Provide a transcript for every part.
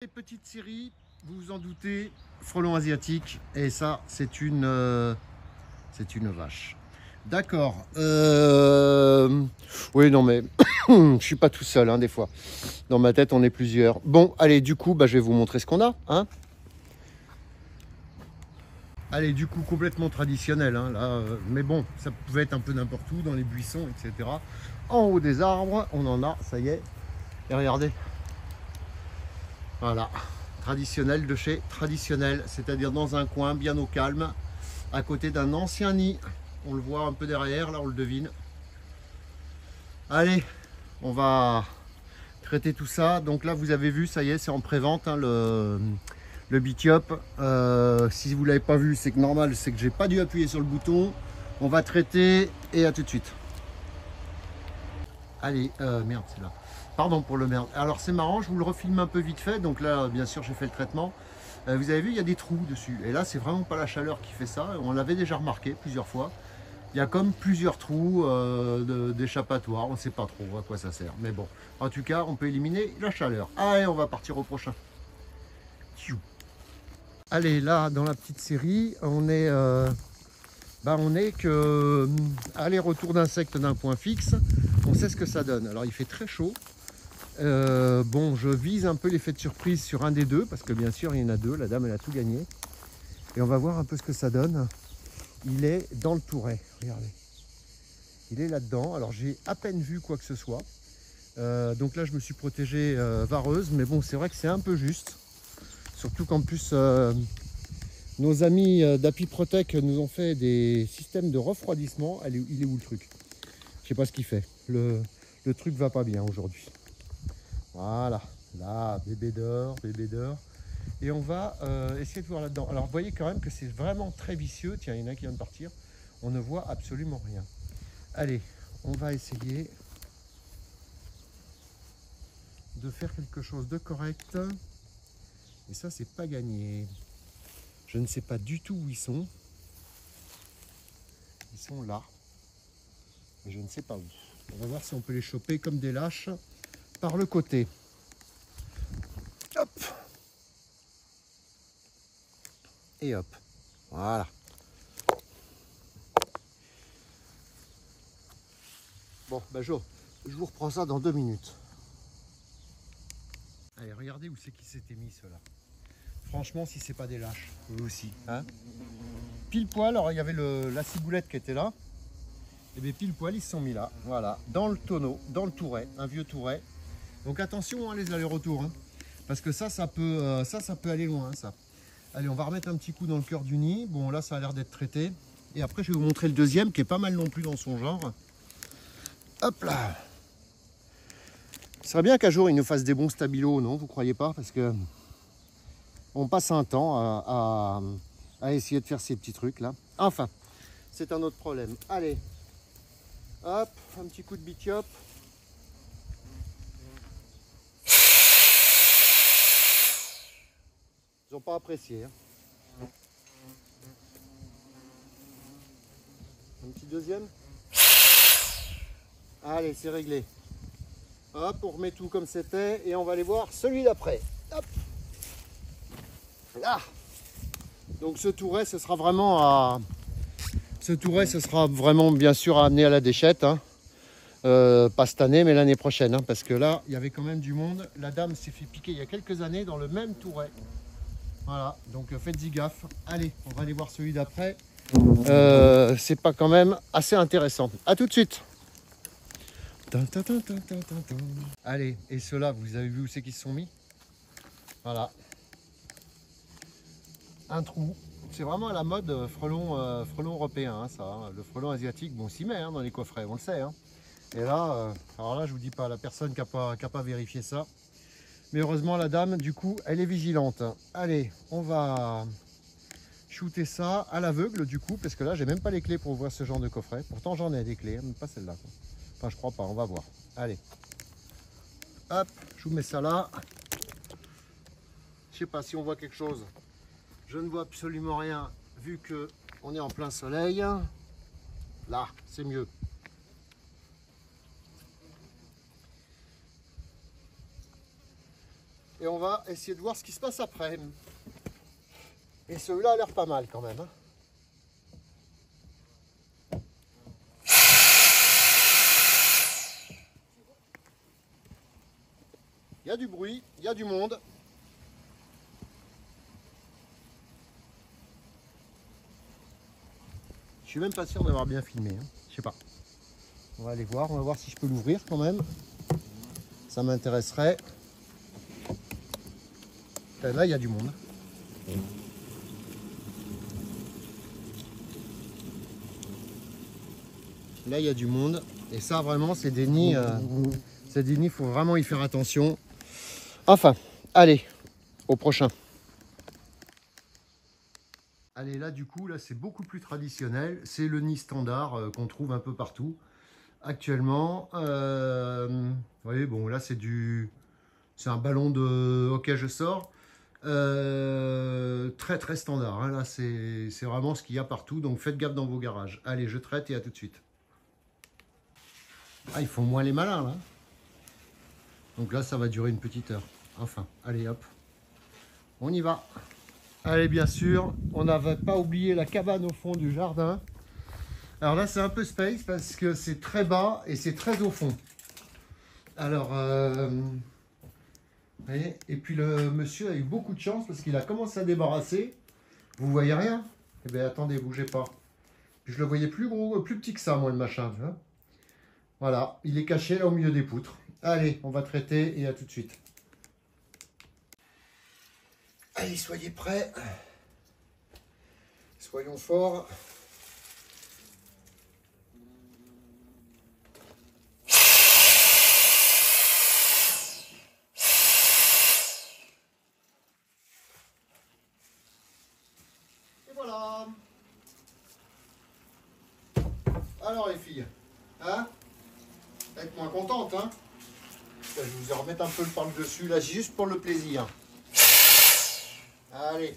Les petites séries, vous vous en doutez, frelon asiatique, et ça, c'est une vache. D'accord. Oui, non, mais je suis pas tout seul, hein, des fois. Dans ma tête, on est plusieurs. Bon, allez, du coup, je vais vous montrer ce qu'on a. Hein. Allez, du coup, complètement traditionnel. Hein, là, mais bon, ça pouvait être un peu n'importe où, dans les buissons, etc. En haut des arbres, on en a, ça y est. Et regardez. Voilà. Traditionnel de chez traditionnel, c'est-à-dire dans un coin bien au calme, à côté d'un ancien nid. On le voit un peu derrière, là on le devine. Allez, on va traiter tout ça. Donc là vous avez vu, ça y est, c'est en pré-vente, hein, le Bitiop. Si vous ne l'avez pas vu, c'est que normal, c'est que j'ai pas dû appuyer sur le bouton. On va traiter et à tout de suite. Allez, merde, c'est là. Pardon pour le merde. Alors c'est marrant, je vous le refilme un peu vite fait. Donc là, bien sûr, j'ai fait le traitement. Vous avez vu, il y a des trous dessus. Et là, c'est vraiment pas la chaleur qui fait ça. On l'avait déjà remarqué plusieurs fois. Il y a comme plusieurs trous d'échappatoire. On ne sait pas trop à quoi ça sert. Mais bon, en tout cas, on peut éliminer la chaleur. Allez, on va partir au prochain. Allez, là, dans la petite série, on est que aller-retour d'insectes d'un point fixe. On sait ce que ça donne. Alors, il fait très chaud. Bon, je vise un peu l'effet de surprise sur un des deux, parce que bien sûr, il y en a deux. La dame, elle a tout gagné. Et on va voir un peu ce que ça donne. Il est dans le touret, regardez. Il est là-dedans. Alors, j'ai à peine vu quoi que ce soit. Donc là, je me suis protégé vareuse. Mais bon, c'est vrai que c'est un peu juste. Surtout qu'en plus, nos amis d'Apiprotec nous ont fait des systèmes de refroidissement. Il est où le truc? Je sais pas ce qu'il fait. Le truc va pas bien aujourd'hui. Voilà, là, bébé d'or, bébé d'or. Et on va essayer de voir là-dedans. Alors, vous voyez quand même que c'est vraiment très vicieux. Tiens, il y en a qui vient de partir. On ne voit absolument rien. Allez, on va essayer de faire quelque chose de correct. Et ça, c'est pas gagné. Je ne sais pas du tout où ils sont. Ils sont là. Mais je ne sais pas où. On va voir si on peut les choper comme des lâches par le côté. Hop. Et hop. Voilà. Bon, je vous reprends ça dans 2 minutes. Allez, regardez où c'est qu'ils s'étaient mis, ceux-là. Franchement, si c'est pas des lâches, eux aussi. Hein, pile poil, alors il y avait la ciboulette qui était là. Et bien pile poil, ils se sont mis là. Voilà, dans le tonneau, dans le touret, un vieux touret. Donc attention, hein, les allers-retours. Hein, parce que ça peut aller loin, ça. Allez, on va remettre un petit coup dans le cœur du nid. Bon, là, ça a l'air d'être traité. Et après, je vais vous montrer le deuxième, qui est pas mal non plus dans son genre. Hop là. Ce serait bien qu'un jour, il nous fasse des bons stabilos, non? Vous croyez pas? Parce que on passe un temps à essayer de faire ces petits trucs là. Enfin, c'est un autre problème. Allez, hop, un petit coup de Bitiop. Ils n'ont pas apprécié. Hein. Un petit deuxième. Allez, c'est réglé. Hop, on remet tout comme c'était et on va aller voir celui d'après. Hop. Là. Donc ce touret, ce sera vraiment bien sûr à amener à la déchette. Hein. Pas cette année, mais l'année prochaine. Hein, parce que là, il y avait quand même du monde. La dame s'est fait piquer il y a quelques années dans le même touret. Voilà, donc faites-y gaffe. Allez, on va aller voir celui d'après. C'est pas quand même assez intéressant. A tout de suite. Allez, et ceux-là, vous avez vu où c'est qu'ils se sont mis? Voilà. Un trou. C'est vraiment à la mode frelon européen, hein, ça. Hein. Le frelon asiatique, bon, on s'y met hein, dans les coffrets, on le sait. Hein. Et là, alors là, je vous dis pas, la personne qui n'a pas vérifié ça. Mais heureusement, la dame, du coup, elle est vigilante. Allez, on va shooter ça à l'aveugle, du coup, parce que là, j'ai même pas les clés pour ouvrir ce genre de coffret. Pourtant, j'en ai des clés, hein, mais pas celle-là. Enfin, je crois pas, on va voir. Allez. Hop, je vous mets ça là. Je sais pas si on voit quelque chose. Je ne vois absolument rien, vu que on est en plein soleil. Là, c'est mieux. Et on va essayer de voir ce qui se passe après. Et celui-là a l'air pas mal quand même. Hein. Il y a du bruit, il y a du monde. Je suis même pas sûr d'avoir bien filmé. Hein. Je sais pas. On va aller voir. On va voir si je peux l'ouvrir quand même. Ça m'intéresserait. Là, il y a du monde. Là, il y a du monde. Et ça, vraiment, c'est des nids. C'est des nids, il faut vraiment y faire attention. Enfin, allez, au prochain. Allez, là, du coup, là, c'est beaucoup plus traditionnel. C'est le nid standard qu'on trouve un peu partout actuellement. Vous voyez, bon, là, c'est un ballon de hockey, je sors. Très, très standard. Hein. Là, c'est vraiment ce qu'il y a partout. Donc, faites gaffe dans vos garages. Allez, je traite et à tout de suite. Ah, ils font moins les malins, là. Donc là, ça va durer une petite heure. Enfin, allez, hop. On y va. Allez, bien sûr, on n'avait pas oublié la cabane au fond du jardin. Alors là, c'est un peu space parce que c'est très bas et c'est très au fond. Alors, vous voyez, et puis le monsieur a eu beaucoup de chance parce qu'il a commencé à débarrasser. Vous voyez rien? Eh bien, attendez, bougez pas. Puis je le voyais plus gros, plus petit que ça, moi, le machin. Tu vois, voilà, il est caché là au milieu des poutres. Allez, on va traiter et à tout de suite. Allez, soyez prêts. Soyons forts. Et voilà. Alors les filles, hein? Êtes moins contentes, hein? Je vous en remettre un peu par le dessus, là, juste pour le plaisir. Allez.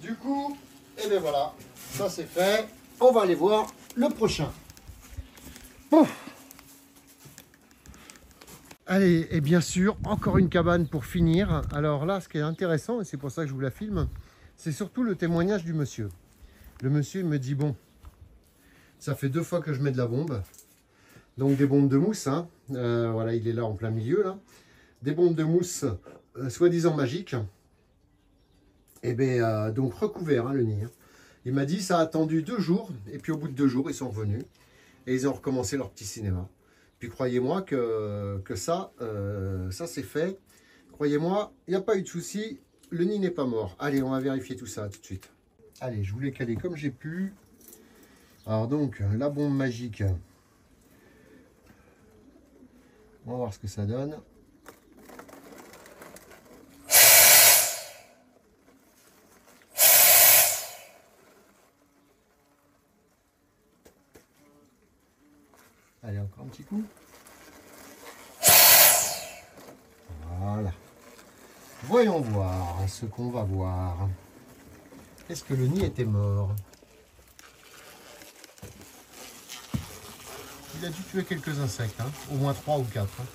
Du coup, et bien voilà, ça c'est fait. On va aller voir le prochain. Bon. Allez, et bien sûr, encore une cabane pour finir. Alors là, ce qui est intéressant, et c'est pour ça que je vous la filme, c'est surtout le témoignage du monsieur. Le monsieur, il me dit, bon, ça fait 2 fois que je mets de la bombe. Donc des bombes de mousse, hein. Voilà, il est là en plein milieu, là. Des bombes de mousse, soi-disant magiques. Et bien, donc recouvert, hein, le nid. Hein. Il m'a dit, ça a attendu 2 jours, et puis au bout de 2 jours, ils sont revenus. Et ils ont recommencé leur petit cinéma. Puis croyez-moi que ça, ça c'est fait. Croyez-moi, il n'y a pas eu de souci, le nid n'est pas mort. Allez, on va vérifier tout ça tout de suite. Allez, je vous l'ai calé comme j'ai pu. Alors donc, la bombe magique. On va voir ce que ça donne. Allez, encore un petit coup. Voilà. Voyons voir ce qu'on va voir. Est-ce que le nid était mort? Il a dû tuer quelques insectes, hein, au moins 3 ou 4. Hein.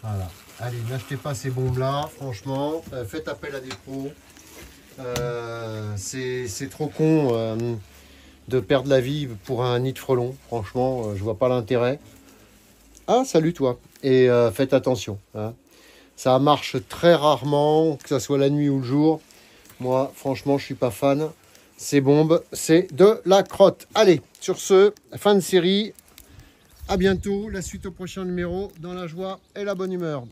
Voilà. Allez, n'achetez pas ces bombes-là, franchement. Faites appel à des pros. C'est trop con de perdre la vie pour un nid de frelons. Franchement, je vois pas l'intérêt. Ah, salut toi. Et faites attention. Hein. Ça marche très rarement, que ce soit la nuit ou le jour. Moi, franchement, je suis pas fan. Ces bombes, c'est de la crotte. Allez, sur ce, fin de série. À bientôt. La suite au prochain numéro dans la joie et la bonne humeur.